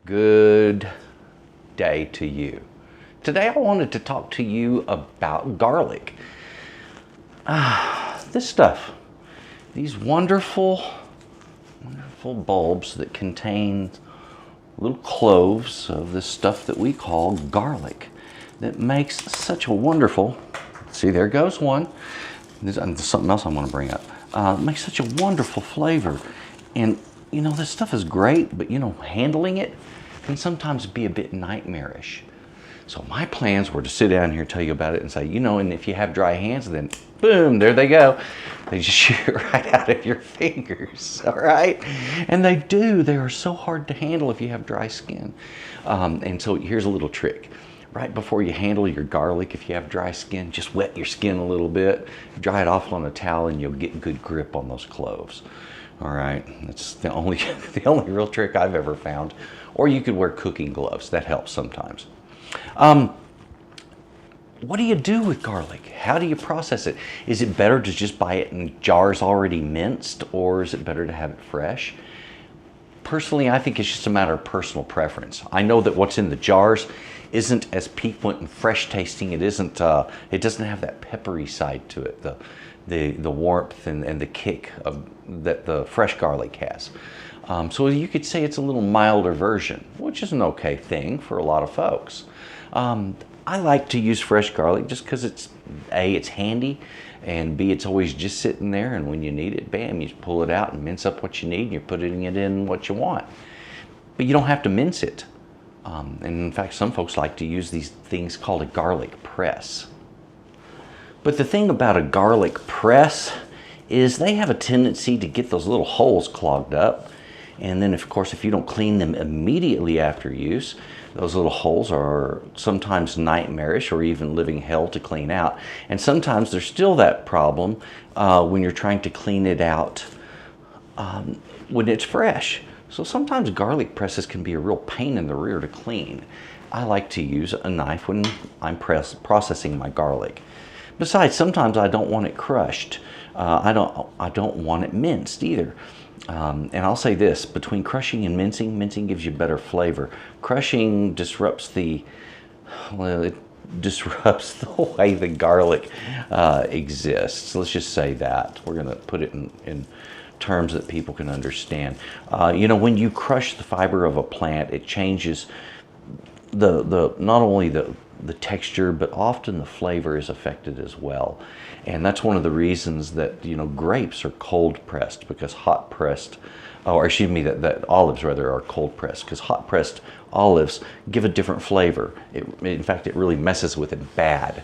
Good day to you. Today I wanted to talk to you about garlic. This stuff, these wonderful bulbs that contain little cloves of this stuff that we call garlic that makes such a wonderful, see there goes one, there's something else I'm going to bring up, makes such a wonderful flavor. And you know, this stuff is great, but you know, handling it can sometimes be a bit nightmarish. So my plans were to sit down here and tell you about it and say, you know, and if you have dry hands, then boom, there they go. They just shoot right out of your fingers, all right? And they do. They are so hard to handle if you have dry skin. And so here's a little trick. Right before you handle your garlic, if you have dry skin, just wet your skin a little bit, dry it off on a towel, and you'll get good grip on those cloves. All right, that's the only real trick I've ever found. Or you could wear cooking gloves. That helps sometimes. What do you do with garlic? How do you process it? Is it better to just buy it in jars already minced, or is it better to have it fresh? Personally, I think it's just a matter of personal preference. I know that what's in the jars isn't as piquant and fresh tasting. It isn't. It doesn't have that peppery side to it. The warmth and the kick that the fresh garlic has. So you could say it's a little milder version, which is an okay thing for a lot of folks. I like to use fresh garlic just because it's handy, and B, it's always just sitting there, and when you need it, bam, you just pull it out and mince up what you need, and you're putting it in what you want. But you don't have to mince it. And in fact, some folks like to use these things called a garlic press. But the thing about a garlic press is they have a tendency to get those little holes clogged up. And then, of course, if you don't clean them immediately after use, those little holes are sometimes nightmarish or even living hell to clean out. And sometimes there's still that problem when you're trying to clean it out when it's fresh. So sometimes garlic presses can be a real pain in the rear to clean. I like to use a knife when I'm processing my garlic. Besides, sometimes I don't want it crushed. I don't want it minced either. And I'll say this, between crushing and mincing gives you better flavor. Crushing disrupts the way the garlic exists. Let's just say that. We're going to put it in terms that people can understand. You know, when you crush the fiber of a plant, it changes not only the texture, but often the flavor is affected as well. And that's one of the reasons that, you know, grapes are cold pressed, because hot pressed, or excuse me, that olives rather are cold pressed, because hot pressed olives give a different flavor. In fact, it really messes with it bad.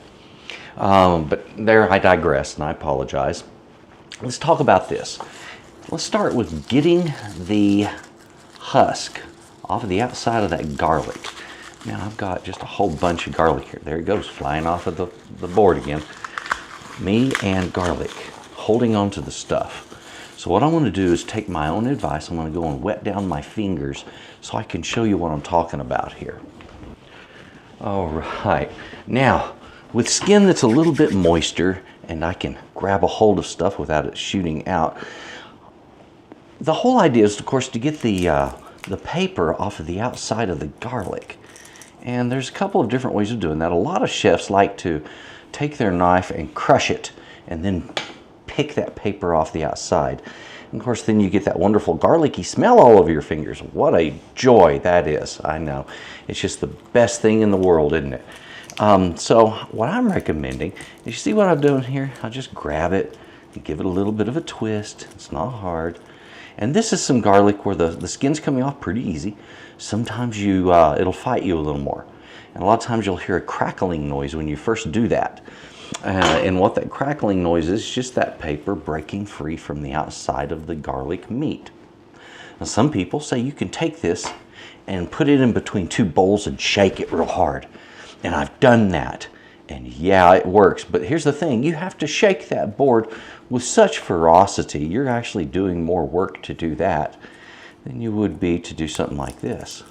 But there, I digress, and I apologize. Let's talk about this. Let's start with getting the husk off of the outside of that garlic. Now I've got just a whole bunch of garlic here. There it goes, flying off of the board again. Me and garlic, holding on to the stuff. So what I want to do is take my own advice. I'm going to go and wet down my fingers so I can show you what I'm talking about here. All right. Now, with skin that's a little bit moister, and I can grab a hold of stuff without it shooting out, the whole idea is, of course, to get the paper off of the outside of the garlic. And there's a couple of different ways of doing that. A lot of chefs like to take their knife and crush it and then pick that paper off the outside. And of course, then you get that wonderful garlicky smell all over your fingers. What a joy that is. I know. It's just the best thing in the world, isn't it? So what I'm recommending is, you see what I'm doing here? I'll just grab it and give it a little bit of a twist. It's not hard. And this is some garlic where the skin's coming off pretty easy. Sometimes it'll fight you a little more. And a lot of times you'll hear a crackling noise when you first do that. And what that crackling noise is just that paper breaking free from the outside of the garlic meat. Now, some people say you can take this and put it in between two bowls and shake it real hard. And I've done that. And yeah, it works. But here's the thing. You have to shake that board with such ferocity. You're actually doing more work to do that than you would be to do something like this.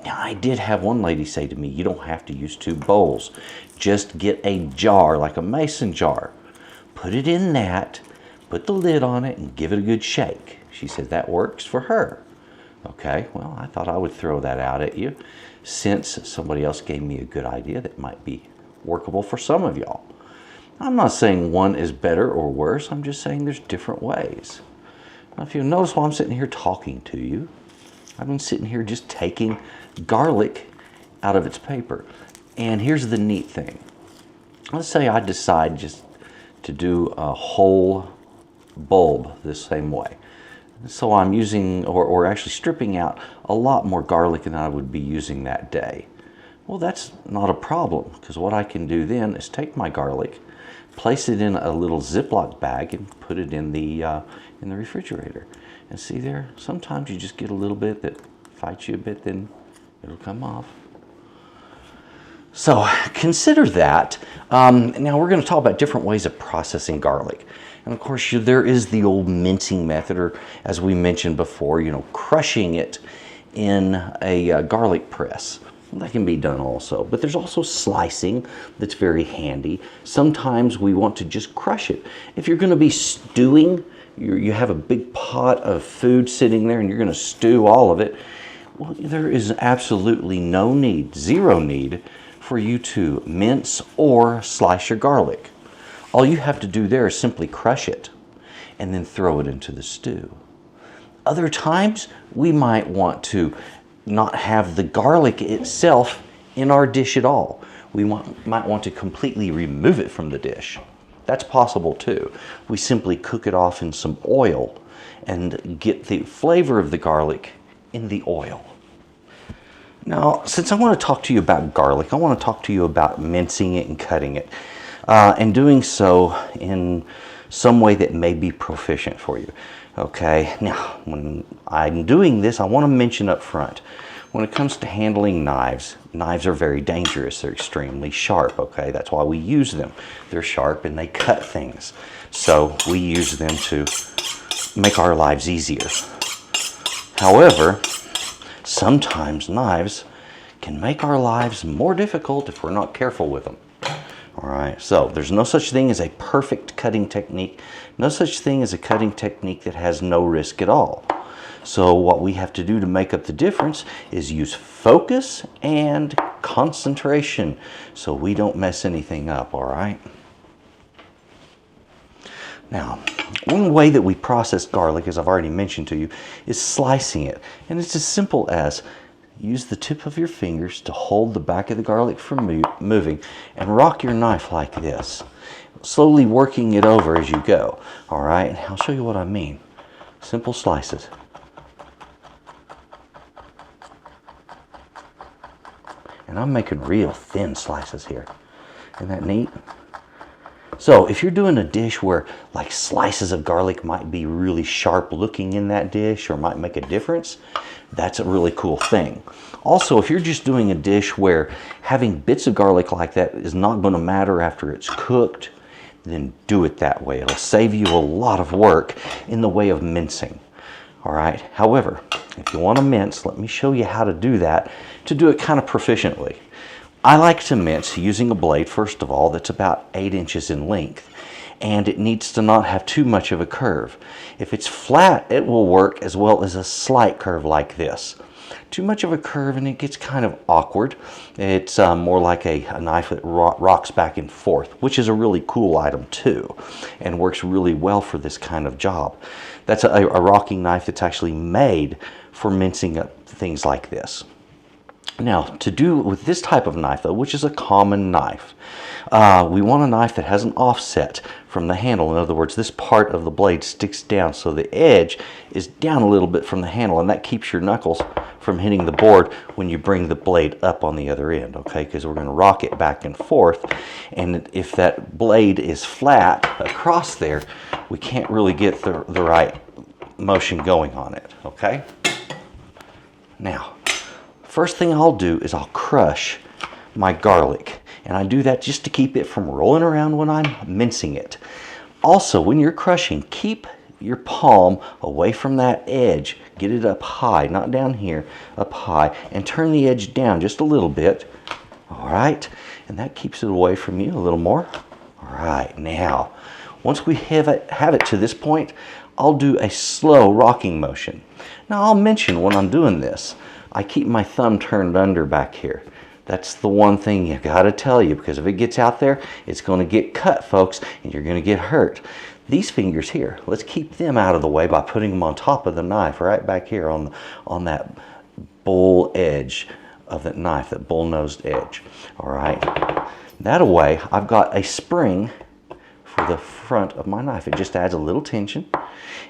Now, I did have one lady say to me, you don't have to use two bowls. Just get a jar, like a mason jar. Put it in that, put the lid on it, and give it a good shake. She said that works for her. Okay, well, I thought I would throw that out at you since somebody else gave me a good idea that might be workable for some of y'all. I'm not saying one is better or worse, I'm just saying there's different ways. Now, if you notice while I'm sitting here talking to you, I've been sitting here just taking garlic out of its paper. And here's the neat thing. Let's say I decide just to do a whole bulb this same way. So I'm using, or actually stripping out a lot more garlic than I would be using that day. Well, that's not a problem, because what I can do then is take my garlic, place it in a little Ziploc bag, and put it in the refrigerator. And see there, sometimes you just get a little bit that fights you a bit, then it'll come off. So consider that. Now we're going to talk about different ways of processing garlic. And of course, there is the old mincing method, or as we mentioned before, crushing it in a garlic press. That can be done also. But there's also slicing that's very handy. Sometimes we want to just crush it. If you're going to be stewing, you have a big pot of food sitting there and you're going to stew all of it, well, there is absolutely no need, zero need, for you to mince or slice your garlic. All you have to do there is simply crush it and then throw it into the stew. Other times, we might want to not have the garlic itself in our dish at all. We might want to completely remove it from the dish. That's possible too. We simply cook it off in some oil and get the flavor of the garlic in the oil. Now, since I want to talk to you about garlic, I want to talk to you about mincing it and cutting it, and doing so in some way that may be proficient for you. Okay, now when I'm doing this, I want to mention up front, when it comes to handling knives, knives are very dangerous. They're extremely sharp, okay? That's why we use them. They're sharp and they cut things. So we use them to make our lives easier. However, sometimes knives can make our lives more difficult if we're not careful with them. All right, so there's no such thing as a perfect cutting technique, no such thing as a cutting technique that has no risk at all. So what we have to do to make up the difference is use focus and concentration so we don't mess anything up, all right? Now, one way that we process garlic, as I've already mentioned to you, is slicing it. And it's as simple as use the tip of your fingers to hold the back of the garlic from moving and rock your knife like this, slowly working it over as you go. All right, and I'll show you what I mean. Simple slices. And I'm making real thin slices here. Isn't that neat? So if you're doing a dish where like slices of garlic might be really sharp looking in that dish or might make a difference, that's a really cool thing. Also, if you're just doing a dish where having bits of garlic like that is not going to matter after it's cooked, then do it that way. It'll save you a lot of work in the way of mincing. All right. However, if you want to mince, let me show you how to do that, to do it kind of proficiently. I like to mince using a blade, first of all, that's about 8 inches in length, and it needs to not have too much of a curve. If it's flat, it will work as well as a slight curve like this. Too much of a curve and it gets kind of awkward. It's more like a knife that rocks back and forth, which is a really cool item too, and works really well for this kind of job. That's a rocking knife that's actually made for mincing up things like this. Now, to do with this type of knife, though, which is a common knife, we want a knife that has an offset from the handle. In other words, this part of the blade sticks down, so the edge is down a little bit from the handle, and that keeps your knuckles from hitting the board when you bring the blade up on the other end, okay? Because we're going to rock it back and forth, and if that blade is flat across there, we can't really get the right motion going on it, okay? Now, first thing I'll do is I'll crush my garlic, and I do that just to keep it from rolling around when I'm mincing it. Also, when you're crushing, keep your palm away from that edge. Get it up high, not down here, up high, and turn the edge down just a little bit. All right, and that keeps it away from you a little more. All right, now, once we have it to this point, I'll do a slow rocking motion. Now I'll mention when I'm doing this, I keep my thumb turned under back here. That's the one thing you gotta tell you, because if it gets out there, it's gonna get cut, folks, and you're gonna get hurt. These fingers here, let's keep them out of the way by putting them on top of the knife, right back here on that bull edge of that knife, that bull-nosed edge. All right, that way I've got a spring for the front of my knife. It just adds a little tension.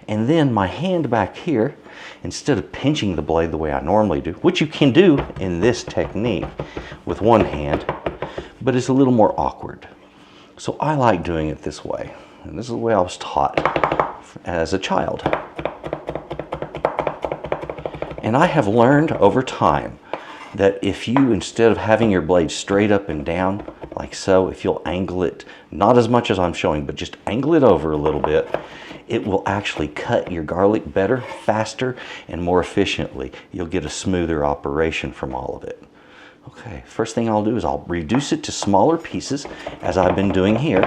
And then my hand back here, instead of pinching the blade the way I normally do, which you can do in this technique with one hand, but it's a little more awkward. So I like doing it this way. And this is the way I was taught as a child. And I have learned over time that if you, instead of having your blade straight up and down, like so, if you'll angle it, not as much as I'm showing, but just angle it over a little bit, it will actually cut your garlic better, faster, and more efficiently. You'll get a smoother operation from all of it. Okay, first thing I'll do is I'll reduce it to smaller pieces, as I've been doing here.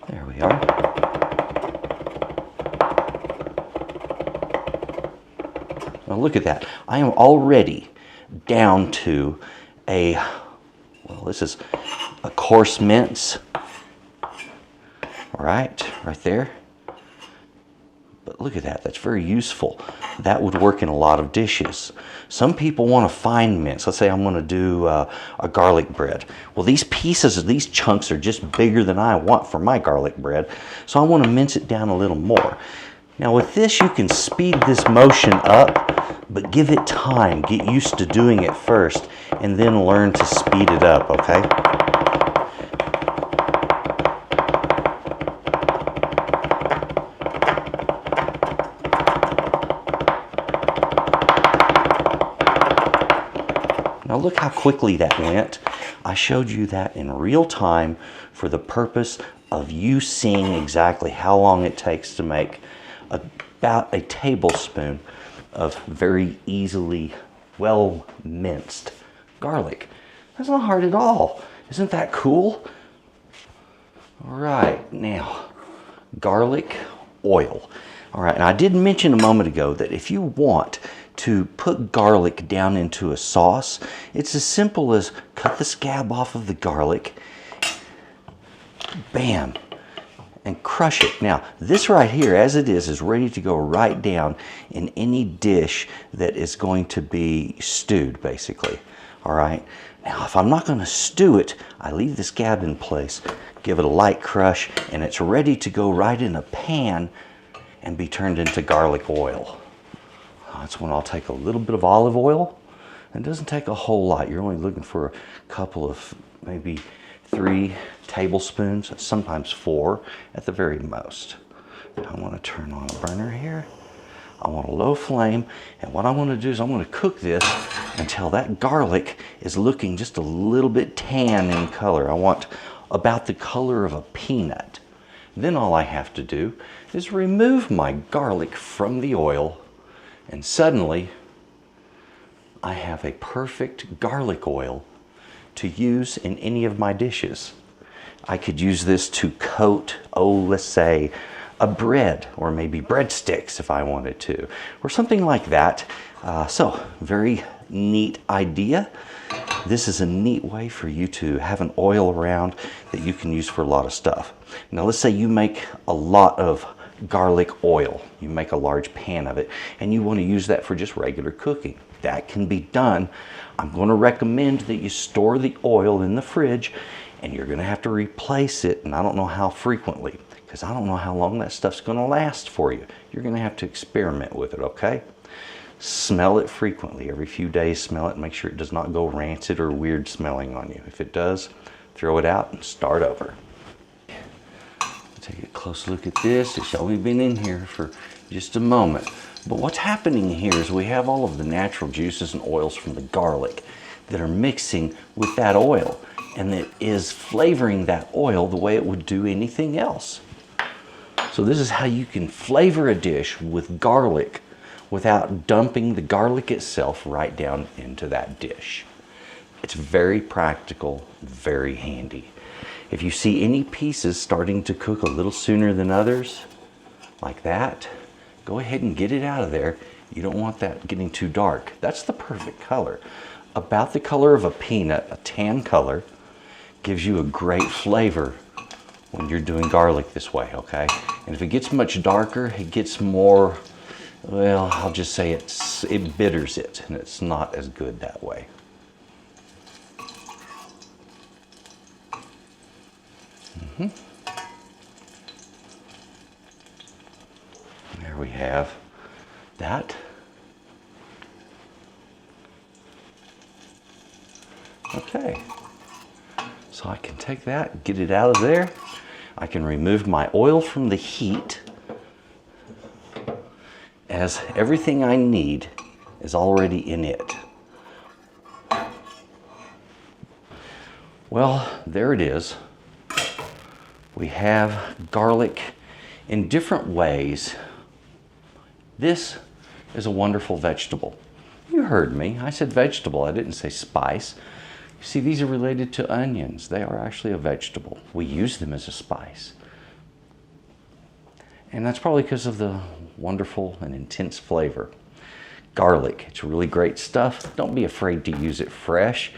There we are. Now look at that. I am already down to well, this is a coarse mince. All right there. But look at that, that's very useful. That would work in a lot of dishes. Some people want a fine mince. Let's say I'm going to do a garlic bread. Well, these pieces, these chunks are just bigger than I want for my garlic bread, so I want to mince it down a little more. Now with this, you can speed this motion up, but give it time. Get used to doing it first, and then learn to speed it up, okay? Now look how quickly that went. I showed you that in real time for the purpose of you seeing exactly how long it takes to make about a tablespoon of very easily well minced garlic. That's not hard at all. Isn't that cool? All right, now garlic oil. All right, and I did mention a moment ago that if you want to put garlic down into a sauce, it's as simple as cut the scab off of the garlic, bam, and crush it. Now, this right here, as it is ready to go right down in any dish that is going to be stewed, basically. All right. Now, if I'm not going to stew it, I leave the scab in place, give it a light crush, and it's ready to go right in a pan and be turned into garlic oil. That's when I'll take a little bit of olive oil. It doesn't take a whole lot. You're only looking for a couple of, maybe 3 tablespoons, sometimes 4 at the very most. I want to turn on a burner here. I want a low flame, and what I want to do is I'm going to cook this until that garlic is looking just a little bit tan in color. I want about the color of a peanut. Then all I have to do is remove my garlic from the oil, and suddenly I have a perfect garlic oil to use in any of my dishes. I could use this to coat, let's say, a bread, or maybe breadsticks if I wanted to, or something like that. So, very neat idea. This is a neat way for you to have an oil around that you can use for a lot of stuff. Now, let's say you make a lot of garlic oil. You make a large pan of it, and you want to use that for just regular cooking. That can be done. I'm going to recommend that you store the oil in the fridge, and you're going to have to replace it, and I don't know how frequently, because I don't know how long that stuff's going to last for you. You're going to have to experiment with it, okay? Smell it frequently. Every few days, smell it and make sure it does not go rancid or weird smelling on you. If it does, throw it out and start over. Take a close look at this. It's only been in here for just a moment. But what's happening here is we have all of the natural juices and oils from the garlic that are mixing with that oil, and it is flavoring that oil the way it would do anything else. So this is how you can flavor a dish with garlic without dumping the garlic itself right down into that dish. It's very practical, very handy. If you see any pieces starting to cook a little sooner than others, like that, go ahead and get it out of there. You don't want that getting too dark. That's the perfect color. About the color of a peanut, a tan color, gives you a great flavor when you're doing garlic this way, okay? And if it gets much darker, it gets more, well, I'll just say it bitters it, and it's not as good that way. There we have that. Okay, so I can take that, get it out of there. I can remove my oil from the heat, as everything I need is already in it. Well, there it is. We have garlic in different ways. This is a wonderful vegetable. You heard me, I said vegetable, I didn't say spice. You see, these are related to onions. They are actually a vegetable. We use them as a spice. And that's probably because of the wonderful and intense flavor. Garlic, it's really great stuff. Don't be afraid to use it fresh.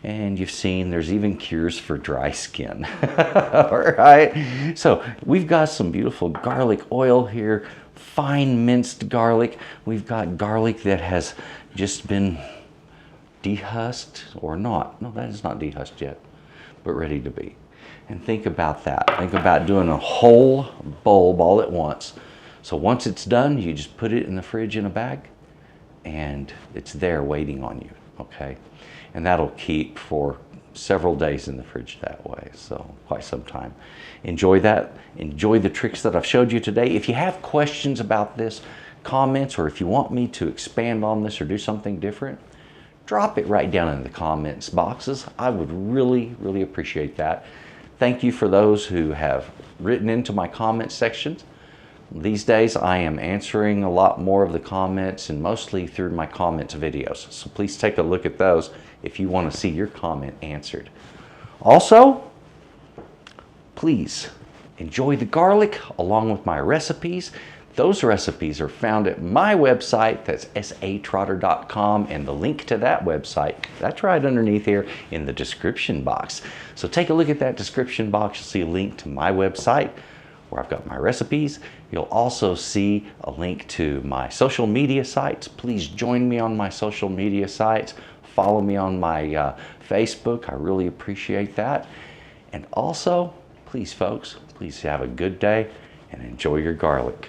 And you've seen there's even cures for dry skin. All right, so we've got some beautiful garlic oil here, fine minced garlic. We've got garlic that has just been dehusked or not. No, that is not dehusked yet, but ready to be. And think about that. Think about doing a whole bulb all at once. So once it's done, you just put it in the fridge in a bag and it's there waiting on you, okay? And that'll keep for several days in the fridge that way, so quite some time. Enjoy that. Enjoy the tricks that I've showed you today. If you have questions about this, comments, or if you want me to expand on this or do something different, drop it right down in the comments boxes. I would really, really appreciate that. Thank you for those who have written into my comment sections. These days I am answering a lot more of the comments, and mostly through my comments videos. So please take a look at those if you want to see your comment answered. Also, please enjoy the garlic along with my recipes. Those recipes are found at my website, that's S.A.Trotter.com, and the link to that website, that's right underneath here in the description box. So take a look at that description box. You'll see a link to my website where I've got my recipes. You'll also see a link to my social media sites. Please join me on my social media sites. Follow me on my Facebook. I really appreciate that. And also, please folks, please have a good day and enjoy your garlic.